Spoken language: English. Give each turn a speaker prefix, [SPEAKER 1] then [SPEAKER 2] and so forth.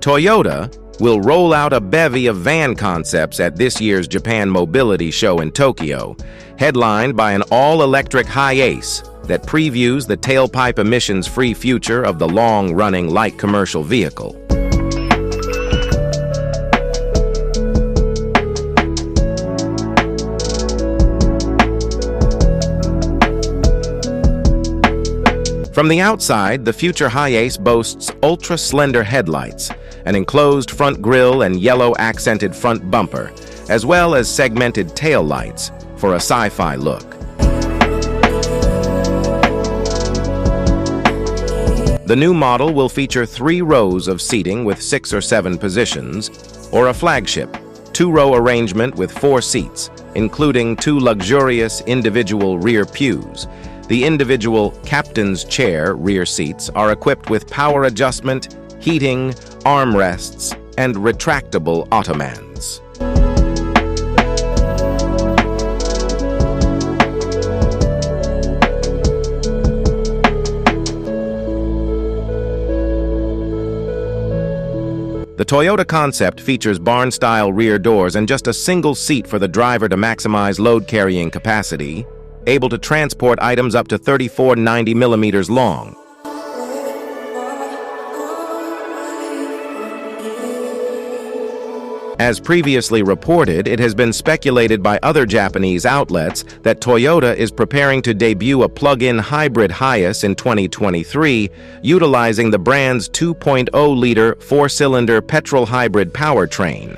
[SPEAKER 1] Toyota will roll out a bevy of van concepts at this year's Japan Mobility Show in Tokyo, headlined by an all-electric HiAce that previews the tailpipe emissions-free future of the long-running light commercial vehicle. From the outside, the future HiAce boasts ultra-slender headlights, an enclosed front grille and yellow-accented front bumper, as well as segmented tail lights for a sci-fi look. The new model will feature 3 rows of seating with 6 or 7 positions, or a flagship 2-row arrangement with 4 seats, including 2 luxurious individual rear pews. The individual captain's chair rear seats are equipped with power adjustment, heating, armrests, and retractable ottomans. The Toyota concept features barn-style rear doors and just a single seat for the driver to maximize load-carrying capacity, able to transport items up to 3490 millimeters long. As previously reported, it has been speculated by other Japanese outlets that Toyota is preparing to debut a plug-in hybrid HiAce in 2023, utilizing the brand's 2.0-liter 4-cylinder petrol hybrid powertrain.